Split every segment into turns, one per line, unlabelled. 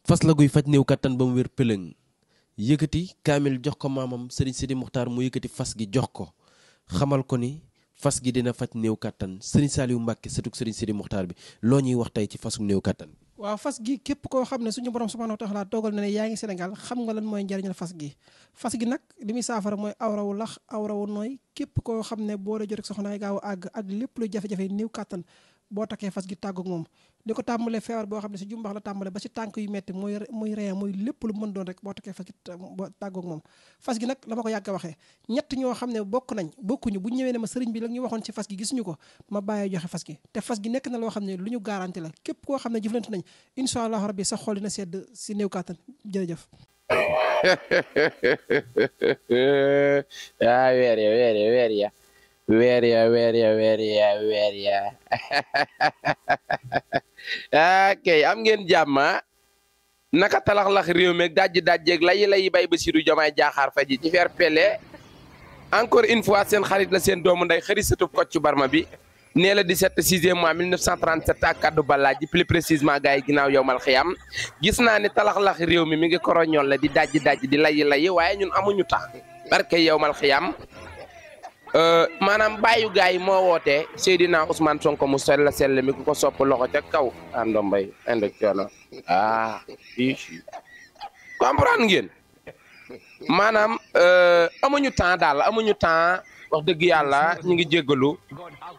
fas la guy faj néew kattan ba mu wér pëlëng yëkkati kaamil jox ko maamam Serigne Sidi Muxtaar mu yëkkati fas gi jox ko xamal ko ni fas gi dina faj néew kattan Serigne Saliou Mbacke sëtug Serigne Sidi Muxtaar bi loo ñuy wax tey ci fasum néew kattan.
waaw fas gi képp koo xam ne suñu borom subhanahu wa taala toogal na ne yaa ngi Sénégal xam nga lan mooy njariñal fas gi nag li muy saafara mooy awrawu lax awrawu nooy képp koo xam ne boo dee jot ak soxna ay gaaw àgg ak lépp luy jafe-jafe néew kattan boo takkee fas gi tàggoog moom li ko tàmbalee feebar boo xam ne si jumbax la tàmbale ba si tànk yu metti muy reen muy lépp lu mën doon rek boo takkee fas gi boo tàggoog moom fas gi nag la ma ko yàgg a waxee ñett ñoo xam ne bokkuñu bu ñëwee ne ma sëriñ bi la ñu waxoon ci fas gi gisuñu ko ma bàyyee joxe fas gi te fas gi nekk na loo xam ne lu ñu garanti la képp koo xam ne jëflante nañ incha allah rabbi sa xol dina sedd si néew kàttan jërëjëf
weer ya kay am ngeen jàmma naka talaxlax réew meeg dajjeeg layi bay Bassirou Diomaye Diakhar Faye ji ci faire pele encore une fois seen xarit la seen doomu nday xëri satub Kocc Barma bi nee la 17 6e mois 1937 ak kaddu balaa ji plus précisément gars yi ginnaaw yowmal xiyam gis naa ni talaxlax réew mi ngi koroñol la di dajji di layi waaye ñun amuñu tax barke yowmal xiyam maanaam bàyyu gars yi moo wootee Seydina Ousmane Sonko mu sell mi ku ko sopp loxo ca kaw ando mbay ando coono comprendre ngeen maanaam amuñu temps daal amuñu temps wax dëgg yàlla ñu ngi jéggalu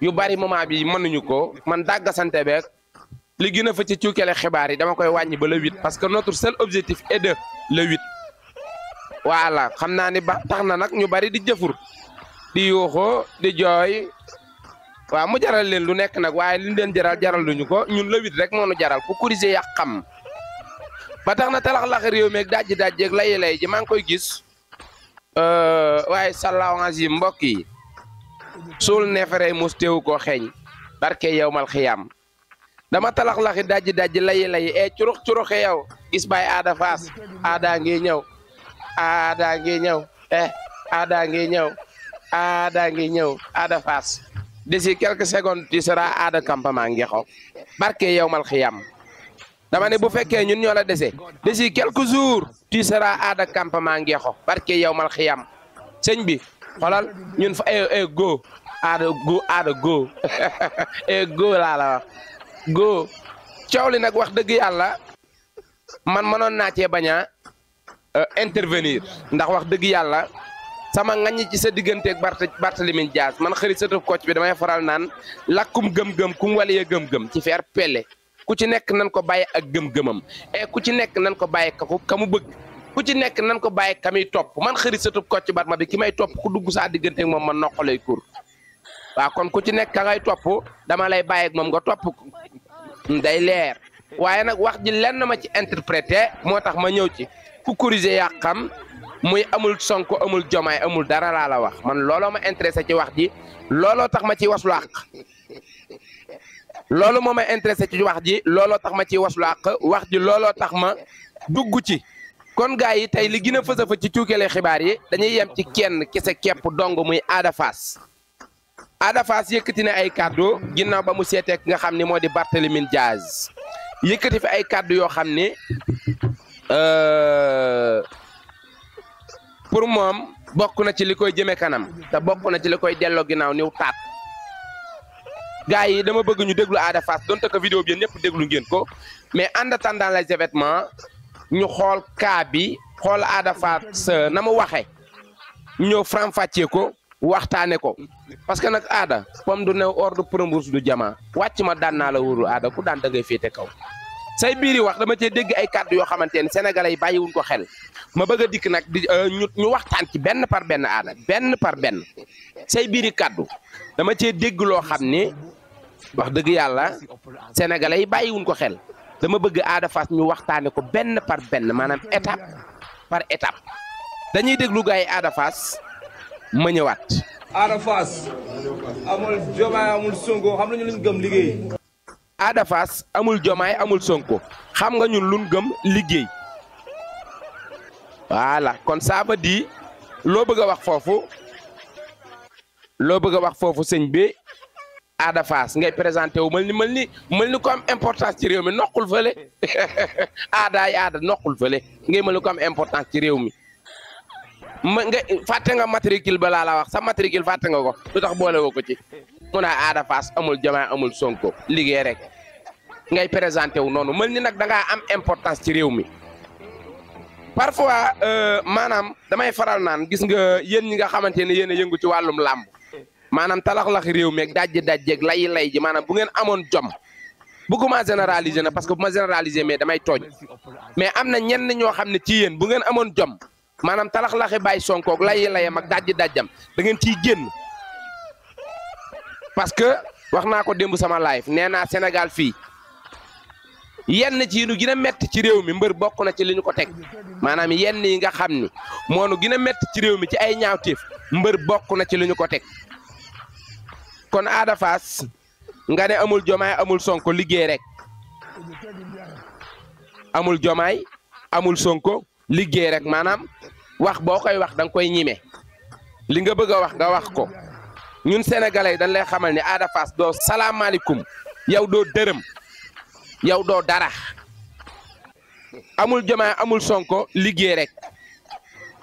yu bari moment bi mënuñu ko man dàggasante beeg li gën a fa ci cuukele xibaar yi dama koy wàññi ba le 8 parce que notre seul objectif est de le 8 voilà xam naa ni ba tax na nag ñu bari di jëfur di yuuxoo di jooy waaw mu jaral leen lu nekk nag waaye li leen jaral luñu ko ñun le 8 rek moo nu jaral ku corriger yàq xam ba tax na talax-lax réew meeg dajjeeg lay ji maa ngi koy gis waaye salawange yi mbokk yi suul neefere mos teewu koo xeeñ barke yowmal xiyam dama talax-laxi dajji lay curuxe yow gis baay aada faas aada ngi ñëw aada faas d'ici quelques secondes tu seras aada campement ngexo barke yowmal xiyam dama ne bu fekkee ñun ñoo la dese d'ici quelques jours tu seras aada campement ngexo barke yowmal xiyam sëñ bi xolal ñun fa go aada go go laa la wax go coow li nag wax dëgg yàlla man mënoon naa cee bañ a intervenir ndax wax dëgg yàlla sama ngañ ci sa digganteeg Barthélémy Dias man xëri satub Kocc bi damay faral naan lakkum gëm-gëm kum waliye gëm-gëm ci faire pele ku ci nekk nan ko bàyyi ak gëm-gëmam ku ci nekk nan ko bàyyi ka mu bëgg ku ci nekk nan ko bàyyi ka muy topp man xëri satub Kocc Barma bi ki may topp ku dugg saa digganteeg moom man noqalay kur waaw kon ku ci nekk ka ngay topp dama lay bàyyi ak moom nga topp day leer waaye nag wax ji lenn ma ci interprété moo tax ma ñëw ci ku corriger yaa xam muy amul Sonko amul Diomaye amul dara laa la wax man looloo ma intéressé ci wax ji looloo tax ma ciy waslu àq loolu moo ma intéressé ci wax ji looloo tax ma ciy waslu àq wax ji looloo tax ma dugg ci kon gars yi tey li gën a fës ci cuukele xibaar yi dañuy yem ci kenn kese képp dong muy Ada Fass yëkkati na ay kàddu ginnaaw ba mu seetee nga xam ni moo di Barthélémy Dias yëkkati fi ay kàddu yoo xam ni pour moom bokk na ci li koy jëme kanam te bokk na ci li koy delloo ginnaaw niw taat gars yi dama bëgg ñu déglu Ada Fass donte que vidéo bi ñëpp déglu ngeen ko mais en attendant les événements ñu xool cas bi xool Ada Fass na mu waxee ñëw faram-fàccee ko waxtaane ko parce que nag Ada pomme du new or du përëmbourse du jama wàcc ma daan naa la wóoru Ada ku daan da ngay féete kaw say biiri wax dama cee dégg ay kàddu yoo xamante ne sénégalais yi bàyyiwuñ ko xel ma bëgg a dikk nag di ñu waxtaan ci benn par benn Ada benn par benn say biiri kàddu dama cee dégg loo xam ni wax dëgg yàlla sénégalais yi bàyyiwuñ ko xel dama bëgg Ada Fass ñu waxtaane ko benn par benn maanaam étape par étape dañuy déglu gars yi Ada Fass ma ñëwaat.
Ada Fass amul Diomaye amul Sonko xam nañu luñ gëm liggéey.
Ada Fass amul Diomaye amul Sonko xam nga ñun luñ gëm liggéey voilà kon ça veut dire loo bëgg a wax foofu sëñ bi Ada Fass ngay présenté wu mel ni ko am importance ci réew mi noqul fële aada noqul fële ngay mel ni ko am importance ci réew mi nga fàtte nga matricule ba laa la wax sa matricule fàtte nga ko lu tax boole woo ko ci mu ne Ada Fass amul Diomaye amul Sonko liggéey rek ngay présenté wu noonu mel ni nag da ngaa am importance ci réew mi parfois maanaam damay faral naan gis nga yéen ñi nga xamante ne yéen a yëngu ci wàllum làmb maanaam talax-lax réew mi ak dajjeeg lay ji maanaam bu ngeen amoon jom bëgguma généraliser na parce que bu ma généraliser mais damay tooñ mais am na ñenn ñoo xam ne ci yéen bu ngeen amoon jom maanaam talax-laxi bàyyi Sonko ak layam ak dajjam da ngeen ciy génn parce que wax naa ko démb sama live nee naa Sénégal fii yenn ci nu gën a métti ci réew mi mbër bokk na ci li ñu ko teg maanaam yenn yi nga xam ni moo nu gën a métti ci réew mi ci ay ñaawteef mbër bokk na ci li ñu ko teg kon Ada Fass nga ne amul Diomaye amul Sonko liggéey rek amul Diomaye amul Sonko liggéey rek maanaam wax boo koy wax da nga koy ñime li nga bëgg a wax nga wax ko ñun sénégalais dañ lay xamal ni Ada Fass doo salaamaaleykum yow doo dërëm yow doo dara amul Diomaye amul Sonko liggéey rek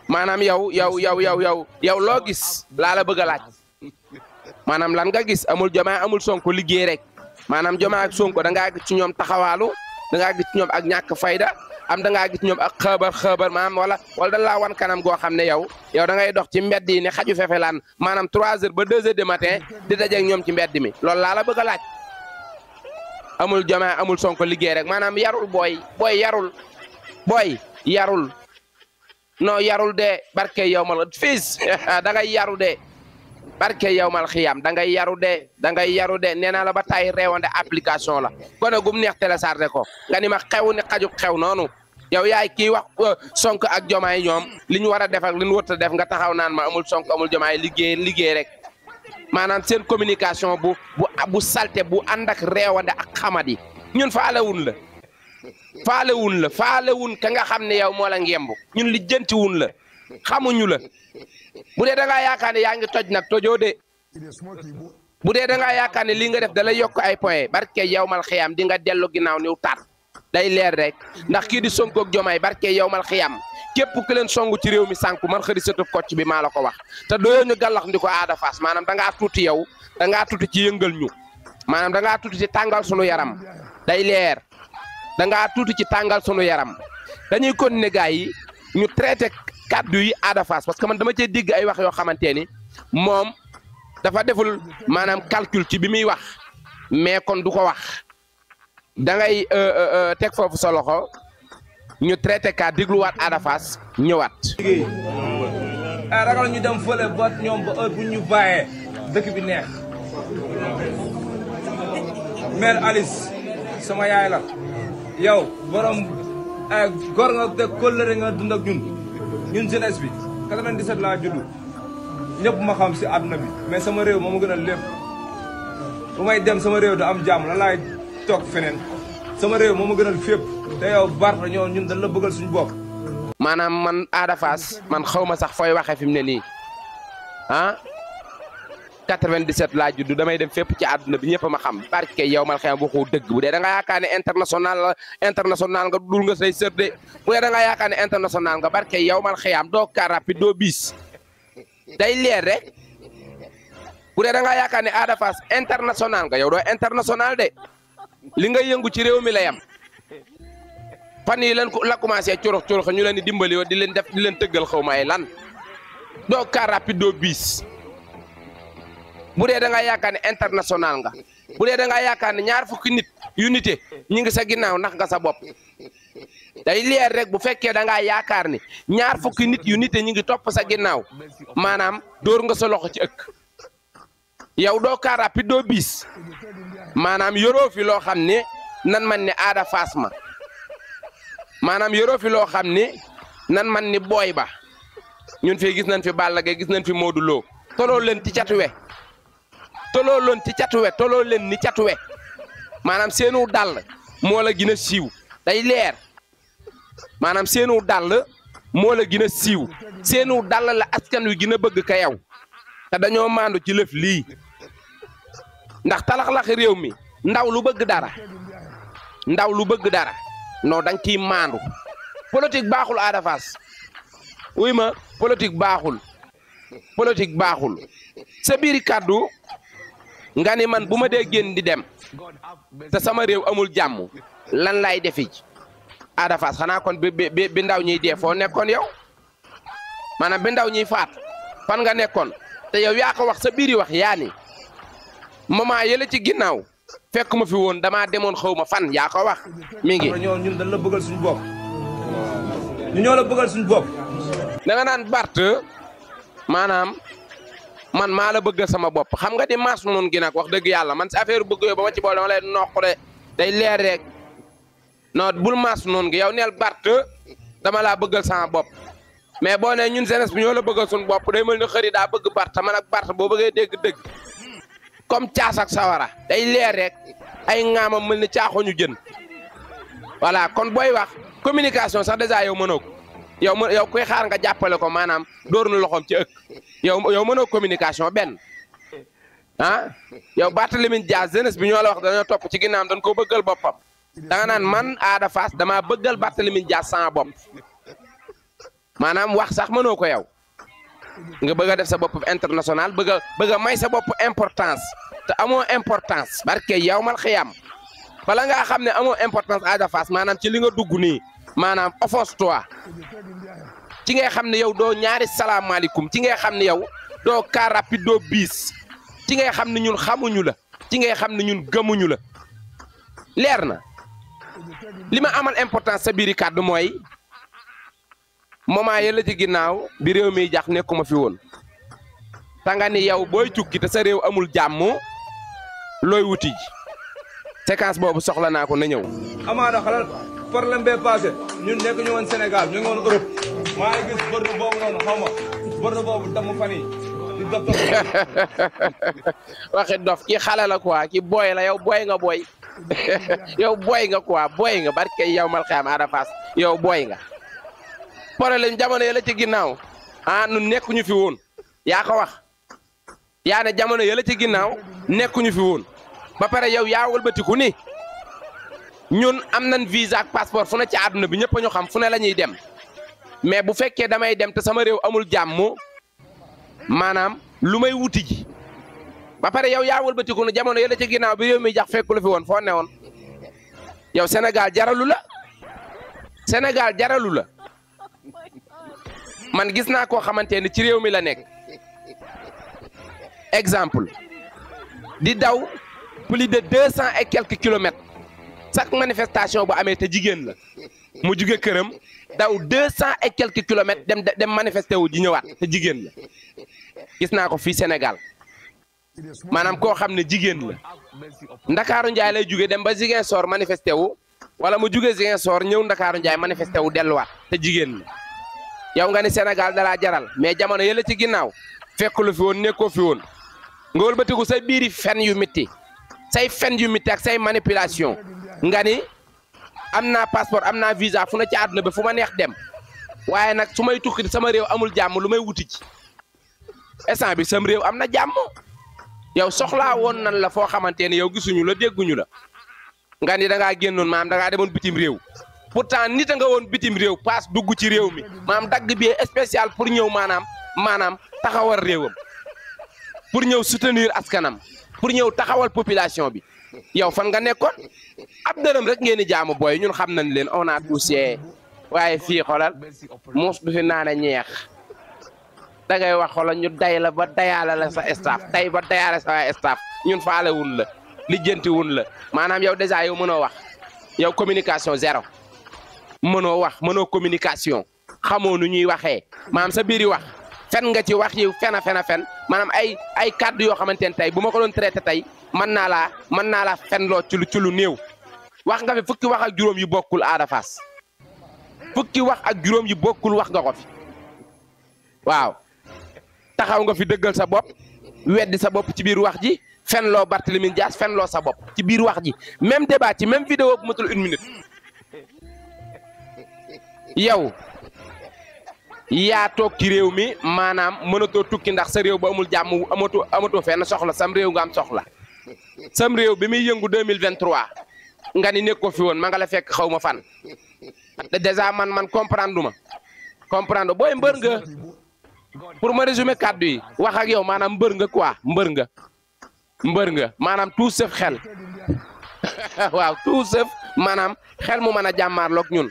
maanaam yow loo gis laa la bëgg a laaj maanaam lan nga gis amul Diomaye amul Sonko liggéey rek maanaam Diomaye ak Sonko da ngaa gis ci ñoom taxawaalu da ngaa gis ci ñoom ak ñàkk fayda am da ngaa gis ñoom ak xëbar maanaam wala dañ laa wan kanam goo xam ne yow da ngay dox ci mbedd yi ne xaju fefelaan maanaam 3 heures ba 2 heures du matin di dajeeg ñoom ci mbedd mi loolu laa la bëgg a laaj amul Diomaye amul Sonko liggéey rek maanaam yarul booy yarul non yarul de barke yow mal fiis da ngay yaru de barke yow mal xiyam da ngay yaru de nee naa la ba tay reewande application la gone gum neex téléchargé ko nga ni ma xew ni xaju xew noonu yow yaay kii wax Sonko ak Diomaye ñoom li ñu war a def ak li ñu wërta def nga taxaw naan ma amul Sonko amul Diomaye liggéey rek maanaam seen communication bu salte bu ànd ak reewande ak xamadi ñun faalewun ka nga xam ne yow moo la ngemb ñun lijjantiwun la xamuñu la bu dee da ngaa yaakaar ne yaa ngi toj nag tojoo de bu dee da ngaa yaakaar ne lii nga def da lay yokk ay point barke yow mal xiyam di nga dellu ginnaaw niw taat day leer rek ndax kii di Sonko ak Diomaye barke yow mal xiyam képp ku leen songu ci réew mi sànku man xëri sëtub kocc bi maa la ko wax te doyoo ñu gàllax ndi ko Ada Fass maanaam da ngaa tuuti yow da ngaa tuuti ci yëngal ñu maanaam da ngaa tuuti ci tàngal sunu yaram day leer da ngaa tuuti ci tàngal sunu yaram dañuy continuer gars yi ñu traité kaddu yi Ada Fass parce que man dama cee dégg ay wax yoo xamante ni moom dafa deful maanaam calcul ci bi muy wax mais kon du ko wax da ngay teg foofu sa loxo ñu traité ka dégluwaat Ada Fass ñëwaat.
ay ragal ñu dem fële ba ñoom ba heure bu ñu bàyyee dëkk bi neex mère Alice sama yaay la yow borom ay góor nga de kóllëre nga dund ak ñun jeunesse bi 97 laa juddu ñëpp ma xam si àdduna bi mais sama réew moo ma gën a lépp bu may dem sama réew du am jàmm la laay toog feneen sama réew moo ma gënal fépp te yow Barth ñun dañ la bëggal suñu bopp.
maanaam man Ada Fass man xaw ma sax fooy waxee fi mu ne nii ah 97 laa juddu damay dem fépp ci àdduna bi ñëpp ma xam barke yow mal xëy waxoo dëgg bu dee da nga yaakaar ne international nga dul nga say sër de bu dee da nga yaakaar ne international nga barke yow mal xëyam doo car rapide doo bis day leer rek bu dee da nga yaakaar ne Ada Fass international nga yow doo international de li nga yëngu ci réew mi la yam fan yi la commencé curux ñu leen di dimbali di leen tëggal xaw ma ay lan doo car rapide doo bis bu dee da nga yaakaar ne international nga bu dee da nga yaakaar ne ñaar fukki nit unité ñi ngi sa ginnaaw nax nga sa bopp day leer rek bu fekkee da ngaa yaakaar ne ñaar fukki nit unité ñi ngi topp sa ginnaaw maanaam dóor nga sa loxo ci ëkk yow doo car rapide doo bis maanaam yoroo fi loo xam ne nan man ne Ada Fass ma maanaam yoroo fi loo xam ne nan man ni booy ba ñun fii gis nañ fi Balla Gaye gis nañ fi Modou Lo toloo leen ci catuwe toloo leen ni catuwe maanaam seenu dàll moo la gën a siiw day leer maanaam seenu dàll moo la gën a siiw seenu dàll la askan wi gën a bëgg ka yow te dañoo maandu ci lëf lii ndax talax-laxi réew mi ndaw lu bëgg dara non danga ciy maandu politique baaxul Ada Fass wuy ma politique baaxul sa biiri kàddu nga ni man bu ma dee génn di dem te sama réew amul jàmm lan lay defi Ada Fass xanaa kon bi ndaw ñiy dee foo nekkoon yow maanaam bi ndaw ñiy faat fan nga nekkoon te yow yaa ko wax sa biiri wax yaa ni moment yële ci ginnaaw fekk ma fi woon damaa demoon xaw ma fan yaa ko wax mi ngi.
ñun dañ la bëggal suñu bopp ñu ñoo la bëggal suñu bopp.
da nga naan Bart maanaam man maa la bëggal sama bopp xam nga di maas noonu gi nag wax dëgg yàlla man si affaire bëgg yooyu ba ma ci boole dama lay noq de day leer rek non bul maas noonu gi yow neel Bart dama laa bëggal sama bopp mais boo nee ñun jeunesse bi ñoo la bëggal suñu bopp day mel ni xëri daa bëgg Bart man ak Bart boo bëggee dégg dëgg comme caas ak sawara day leer rek ay ŋaamam mel ni caaxoñu jën voilà kon booy wax communication sax dèjà yow mënoo ko yow kuy xaar nga jàppale ko maanaam dóor na loxoom ci ëkk yow mënoo communication benn ah yow Barthélémy Dias jeunesse bi ñoo la wax dañoo topp ci ginnaam dañ ko bëggal boppam da nga naan man Ada Fass damaa bëggal Barthélémy Dias sama bopp maanaam wax sax mënoo ko yow nga bëgg a def sa bopp international bëgg a may sa bopp importance te amoo importance barke yow mal xiyam bala ngaa xam ne amoo importance Ada Fass maanaam ci li nga dugg nii maanaam offense-toi ci ngay xam ne yow doo ñaari salaamaaleykum ci ngay xam ne yow doo car rapide doo biis ci ngay xam ne ñun xamuñu la ci ngay xam ne ñun gëmuñu la leer na li ma amal importance sa biiri kàddu mooy moment yële ci ginnaaw bi réew mi jax nekkuma fi woon tanga ni yow booy tukki te sa réew amul jàmm looy wuti ji séquence boobu soxla naa ko na ñëw.
amaana xalal problème bee passé ñun nekk ñu woon Sénégal ñu ngi woon Europe maa ngi gis bërëb boobu noonu xaw ma bërëb boobu damm fan yi di dof
waxi dof ki xale la quoi ki booy la yow booy nga booy yow booy nga quoi booy nga barke yow mal xam Ada Fass yow booy nga. problème jamono yële ci ginnaaw nun nekkuñu fi woon yaa ko wax yaa ne jamono yële ci ginnaaw nekkuñu fi woon ba pare yow yaa wëlbatiku ni ñun am nañ visa ak passeport fu ne ci àdduna bi ñëpp ñu xam fu ne la ñuy dem mais bu fekkee damay dem te sama réew amul jàmm maanaam lu may wuti ji ba pare yow yaa wëlbatiku ni jamono yële ci ginnaaw bi réew mi jax fekku la fi woon foo ne woon yow Sénégal jaralu la man gis naa koo xamante ne ci réew mi la nekk exemple di daw plus de 200 et quelques kilomètres chaque manifestation bu amee te jigéen la mu jóge këram daw 200 et quelques kilomètres dem manifester wu ji ñëwaat te jigéen la gis naa ko fii Sénégal maanaam koo xam ne jigéen la Ndakaaru Njaay lay jóge dem ba Ziguinchor manifester wu wala mu jóge Ziguinchor ñëw Ndakaaru Njaay manifester wu delluwaat te jigéen la. yow nga ni Sénégal dalaa jaral mais jamono yële ci ginnaaw fekk lu fi woon nekkoo fi woon nga wëlbatiku say biiri fen yu métti say fen yu métti ak say manipulation nga ni am naa passeport am naa visa fu na ci àdduna bi fu ma neex dem waaye nag su may tukki sama réew amul jàmm lu may wuti ci instant bi sam réew am na jàmm yow soxlaa woon nan la foo xamante ne yow gisuñu la dégguñu la nga ni da ngaa génnoon maanaam da ngaa demoon bitim réew. pourtant nit a nga woon bitim réew paas dugg ci réew mi maanaam dagg bi spécial pour ñëw maanaam taxawal réewam pour ñëw soutenir askanam pour ñëw taxawal population bi yow fan nga nekkoon ab dërëm rek ngeen di jaamu booy ñun xam nañ leen on a touché waaye fii xoolal muus du fi naan a ñeex da ngay wax xoolal ñu day la ba dayaale la sa staff day ba dayaale sa staff ñun faale wun la lijjanti wun la maanaam yow dèjà yow mënoo wax yow communication zéro. mënoo wax mënoo communication xamoo nu ñuy waxee maanaam sa biir yi wax fen nga ci wax yi fen maanaam ay kàddu yoo xamante ne tey bu ma ko doon traité tey mën naa laa fenloo ci lu néew wax nga fi fukki wax ak juróom yu bokkul Ada Fass fukki wax ak juróom yu bokkul wax nga ko fi waaw taxaw nga fi dëggal sa bopp weddi sa bopp ci biir wax ji fenloo Barthélémy Dias fenloo sa bopp ci biir wax ji même débat ci même vidéo bu matul 1 minute yow yaa toog ci réew mi maanaam mënatoo tukki ndax sa réew ba amul jàmm amatoo fenn soxla sam réew nga am soxla sam réew bi muy yëngu 2023 nga ni nekk ko fi woon ma nga la fekk xaw ma fan déjà man comprendre booy mbër nga pour ma résumer kàddu yi wax ak yow maanaam mbër nga quoi mbër nga maanaam tout sauf xel waaw tout sauf maanaam xel mu mën a jàmmaarloog ñun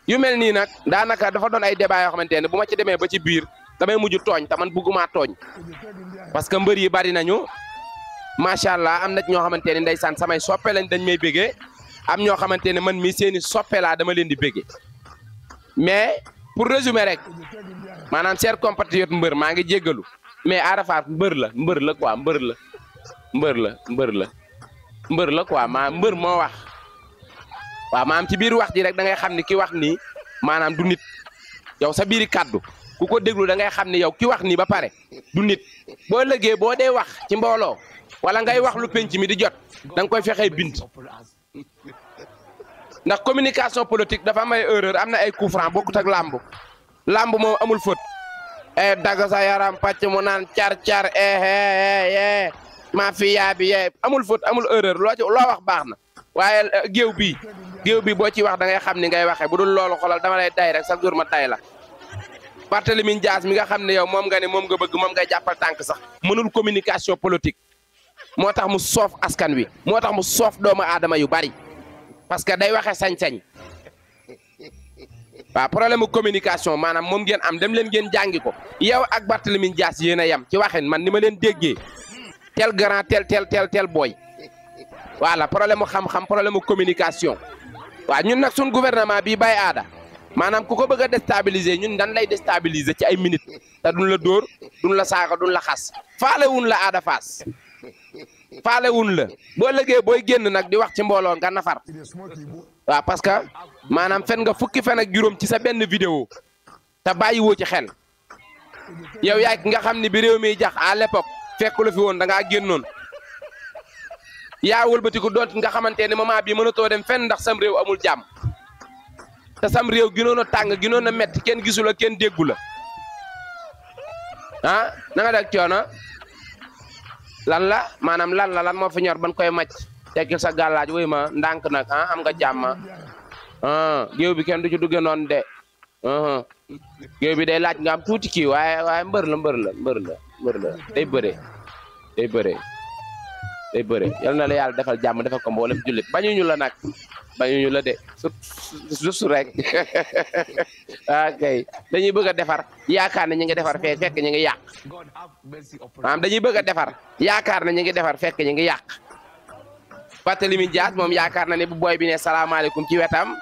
yu mel nii nag daanaka dafa doon ay débat yoo xamante ne bu ma ci demee ba ci biir damay mujj tooñ te man bëgguma tooñ parce que mbër yi bari nañu macha allah am na ñoo xamante ne ndeysaan samay soppe lañ dañ may béggee am ñoo xamante ne man mii seeni soppe laa dama leen di béggee mais pour résumer rek maanaam cher compatriote mbër maa ngi jéggalu mais Ada Fass mbër la quoi mbër la quoi maa mbër moo wax waaw maanaam ci biir wax ji rek da ngay xam ni ki wax nii maanaam du nit yow sa biiri kàddu ku ko déglu da ngay xam ni yow ki wax nii ba pare du nit boo lëggee boo dee wax ci mbooloo wala ngay wax lu penc mi di jot da nga koy fexee bind ndax communication politique dafa am ay erreur am na ay coup franc bokkut ak làmb moom amul faute dagg sa yaram pàcc mu naan car mafia bi amul faute amul erreur loo wax baax na waaye géew bi boo ci wax da ngay xam ni ngay waxee bu dul loolu xolal dama lay day rek chaque jour ma tay la Barthélémy Dias mi nga xam ne yow moom nga ne moom nga bëgg moom ngay jàppal tànk sax mënul communication politique moo tax mu soof askan wi moo tax mu soof doomu aadama yu bari parce que day waxe sañ-sañ waaw problème mu communication maanaam moom ngeen am dem leen ngeen jàngi ko yow ak Barthélémy Dias yéen a yem ci waxin man ni ma leen déggee tel grand tel boy voilà problème mu xam-xam problème mu communication waaw ñun nag suñ gouvernement bii bay aada maanaam ku ko bëgg a déstabiliser ñun dan lay déstabiliser ci ay minutes te duñ la dóor duñ la saaga duñ la xas faale wun la Ada Fass faale wun la boo lëggee booy génn nag di wax ci mbooloo nga nafar waaw parce que maanaam fen nga fukki fen ak juróom ci sa benn vidéo te bàyyiwoo ci xel yow yaay nga xam ni bi réew mi jax à l'époque fekk la fi woon da ngaa génnoon yaa wëlbatiku doon nga xamante ne moment bii mënatoo dem fenn ndax sam réew amul jàmm te sam réew ginoon a tàng ginoon a metti kenn gisu la kenn déggu la ah na nga deg coono lan la maanaam lan moo fi ñor ban koy màcc tekkil sa gàllaaj wuy ma ndànk nag am nga jàmm géew bi kenn du ci dugge noonu de géew bi day laaj nga am tuuti kii waaye mbër la day bëre yal na la yàlla defal jàmm defal ko mboolem jullit bañuñu la nag bañuñu la de juste rek ok dañuy bëgg a defar yaakaar ne ñu ngi defar fekk ñu ngi yàq maanaam dañuy bëgg a defar yaakaar ne ñu ngi defar fekk ñu ngi yàq Barthélémy Dias moom yaakaar na ne bu booy bi ne salaamaaleykum ci wetam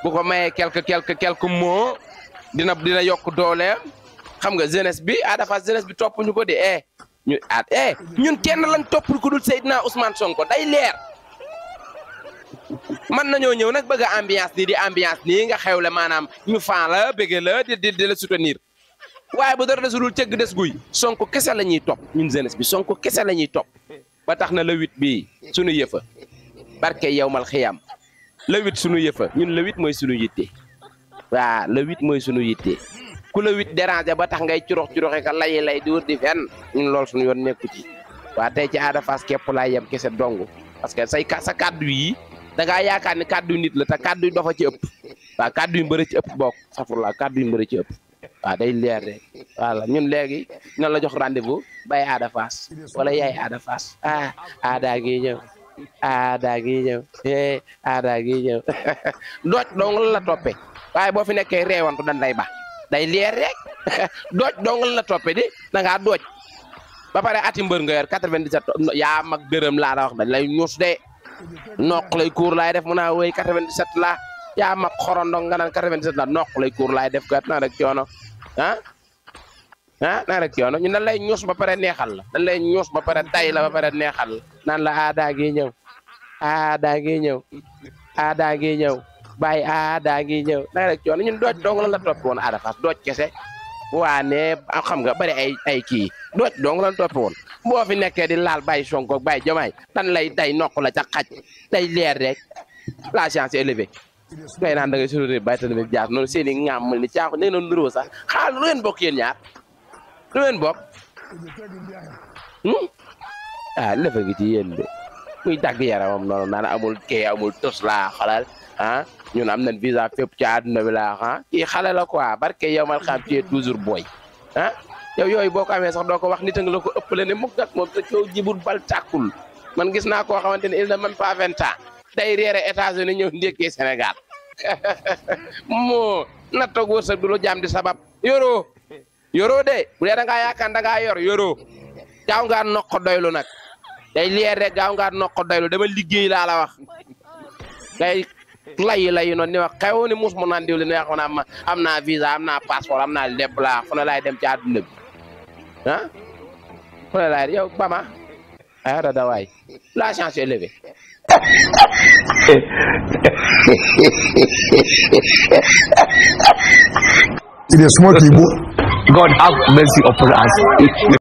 bu ko mayee quelques mots dina yokk doole xam nga jeunesse bi Ada Fass jeunesse bi topp ñu ko de ñun kenn lañ topp ku dul Seydina Ousmane Sonko day leer man nañoo ñëw nag bëgg a ambiance nii di ambiance nii nga xewle maanaam ñu fan la bëgg la di la soutenir waaye bu dara desulul cëgg des guy Sonko kese la ñuy topp ñun jeunesse bi Sonko kese la ñuy topp ba tax na le 8 bii sunu yëfa barke yawmal xiyam le 8 sunu yëfa ñun le 8 mooy sunu yitte waaw le 8 mooy sunu yitte ku le 8 déranger ba tax ngay curoxe ka lay di wër di fenn ñun lool suñu yoon nekku ci waa tey ci Ada Fass képp laay yem kese dong parce que sa kaddu yi da ngaa yaakaar ne kaddu nit la te kaddu yi dafa ci ëpp waaw kaddu yu mbëri ci ëpp bokk safurla kaddu yu mbëri ci ëpp waaw day leer de voilà ñun léegi na la jox rendez-vous bay Ada Fass wala yaay Ada Fass Ada gi ñëw Ada gi ñëw dooj dong la toppee waaye boo fi nekkee reewantu dan lay ba day leer rek dooj dong la toppee di da ngaa dooj ba pare ati mbër nga yor 97 yaa mag dërëm laa la wax dañ lay ñuus de noq lay kuur laay def mu naa wéy 97 la yaa mag xorondong nga naan 97 la noq lay kuur laay def kat naa rek coono naa rek coono ñu dañ lay ñuus ba pare neexal la dañ lay ñuus ba pare tay la ba pare neexal la naan la Ada gi ñëw Ada gi ñëw bàyyi Ada gi ñëw naa rek coono ñun dooj dong la topp woon Ada Fass dooj kese waa ne xam nga bari ay kii dooj dong la topp woon boo fi nekkee di laal bàyyi Sonko bàyyi Diomaye tan lay day nokk la ca xaj day leer rek la chance élevée ngay naan da ngay soutenir Barthélémy Dias noonu seen i ŋàmmal ni caaxu ne noonu nuroo sax xaal lu ngeen bokk yéen ñaar lu ngeen bokk ah lëfa gi ci yéen de muy dagg yaramam noonu naan amul kii amul tos laa xalal ah ñun am nañ visa fépp ci àdduna bi laa ah kii xale la quoi barke yow mal xam ci toujours booy ah yow yooyu boo ko amee sax doo ko wax nit a nga la ko ëppale ne mukk nag moom te coow jibul bal tàkkul man gis naa koo xamante ne il n'a même pas 20 ans day reere États-Unis ñëw ndékkee Sénégal moo nattoog wërsëg du lu jaam di sabab yoroo de bu dee da ngaa yaakaar da ngaa yoroo gaaw ngaa nokko doylu nag day leer rek gaaw ngaa nokko doylu dama liggéey laa la wax day layi noonu ni wax xew ni mus mu naan diwli ne wax na am naa visa am naa passeport am naa lépp laa fu ne laay dem ci àdduna bi ah fu ne laay yow bama ay dada waay la chance élevée
it is small people.
God have mercy upon us.